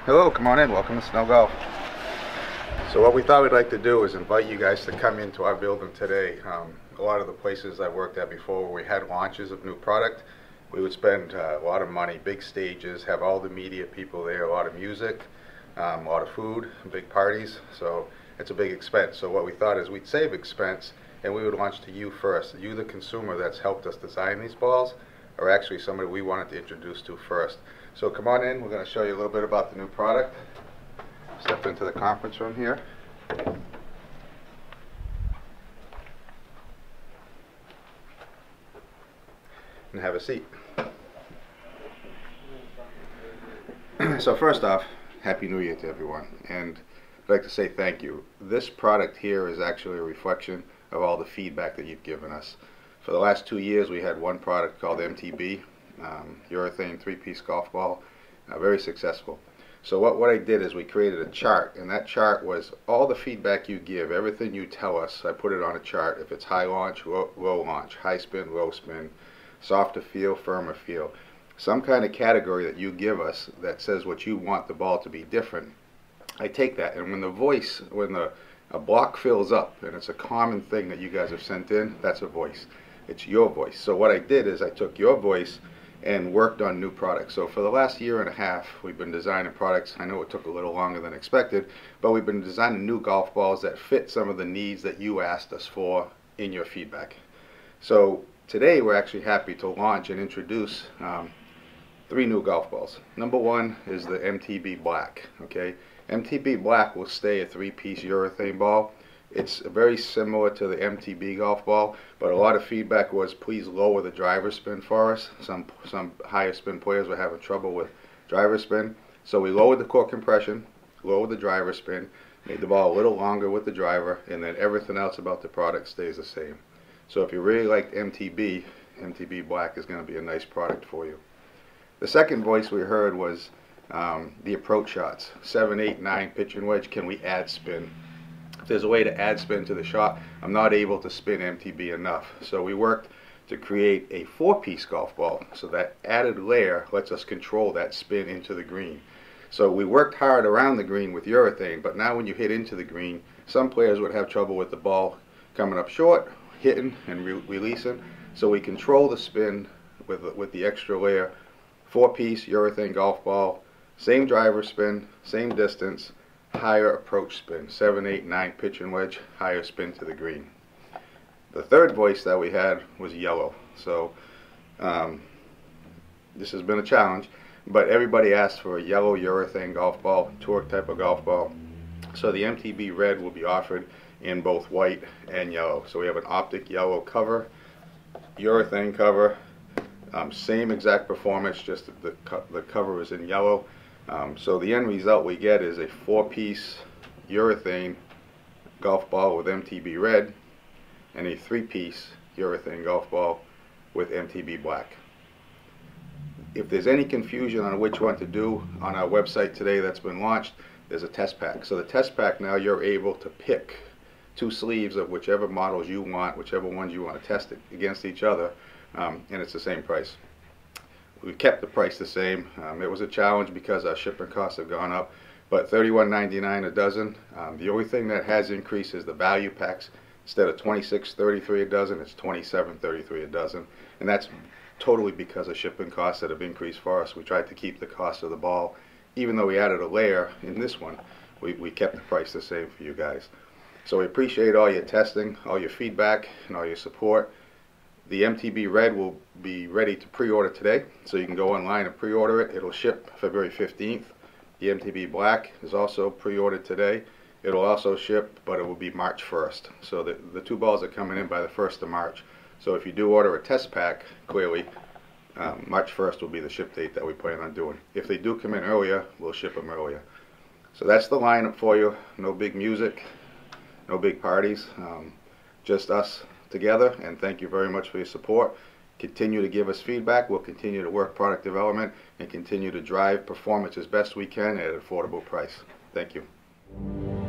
Hello, come on in. Welcome to Snell Golf. So what we thought we'd like to do is invite you guys to come into our building today. A lot of the places I worked at before where we had launches of new product, we would spend a lot of money, big stages, have all the media people there, a lot of music, a lot of food, big parties. So it's a big expense. So what we thought is we'd save expense and we would launch to you first. You, the consumer that's helped us design these balls, are actually somebody we wanted to introduce to first. So come on in, we're going to show you a little bit about the new product. Step into the conference room here. And have a seat. So first off, Happy New Year to everyone. And I'd like to say thank you. This product here is actually a reflection of all the feedback that you've given us. For the last 2 years we had one product called Mtb, Urethane 3-piece golf ball, very successful. So what I did is we created a chart, and that chart was all the feedback you give, everything you tell us. I put it on a chart. If it's high launch, low launch, high spin, low spin, softer feel, firmer feel, some kind of category that you give us that says what you want the ball to be different. I take that, and when a block fills up, and it's a common thing that you guys have sent in, that's a voice. It's your voice. So what I did is I took your voice and worked on new products. So for the last year and a half, we've been designing products. I know it took a little longer than expected, but we've been designing new golf balls that fit some of the needs that you asked us for in your feedback. So today we're actually happy to launch and introduce 3 new golf balls. Number one is the Mtb Black. Okay, Mtb Black will stay a 3-piece urethane ball. It's very similar to the Mtb golf ball, but a lot of feedback was please lower the driver spin for us. Some higher spin players were having trouble with driver spin. So we lowered the core compression, lowered the driver spin, made the ball a little longer with the driver, and then everything else about the product stays the same. So if you really liked Mtb, Mtb Black is going to be a nice product for you. The second voice we heard was the approach shots. 7, 8, 9 pitch and wedge. Can we add spin? If there's a way to add spin to the shot, I'm not able to spin Mtb enough. So we worked to create a 4-piece golf ball. So that added layer lets us control that spin into the green. So we worked hard around the green with urethane, but now when you hit into the green, some players would have trouble with the ball coming up short, hitting and releasing. So we control the spin with the extra layer. 4-piece urethane golf ball, same driver spin, same distance, higher approach spin, 7, 8, 9 pitch and wedge, higher spin to the green. The third voice that we had was yellow. So this has been a challenge, but everybody asked for a yellow urethane golf ball, torque type of golf ball. So the Mtb Red will be offered in both white and yellow. So we have an optic yellow cover, urethane cover, same exact performance, just the cover is in yellow. So the end result we get is a 4-piece urethane golf ball with Mtb Red and a 3-piece urethane golf ball with Mtb Black. If there's any confusion on which one to do, on our website today that's been launched, there's a test pack. So the test pack, now you're able to pick 2 sleeves of whichever models you want, whichever ones you want to test it against each other, and it's the same price. We kept the price the same. It was a challenge because our shipping costs have gone up, but $31.99 a dozen. The only thing that has increased is the value packs. Instead of $26.33 a dozen, it's $27.33 a dozen, and that's totally because of shipping costs that have increased for us. We tried to keep the cost of the ball, even though we added a layer in this one. We kept the price the same for you guys. So we appreciate all your testing, all your feedback, and all your support. The Mtb Red will be ready to pre-order today, so you can go online and pre-order it. It'll ship February 15th. The Mtb Black is also pre-ordered today. It'll also ship, but it will be March 1st. So the 2 balls are coming in by the 1st of March. So if you do order a test pack, clearly March 1st will be the ship date that we plan on doing. If they do come in earlier, we'll ship them earlier. So that's the lineup for you. No big music, no big parties, just us together, and thank you very much for your support. Continue to give us feedback. We'll continue to work product development and continue to drive performance as best we can at an affordable price. Thank you.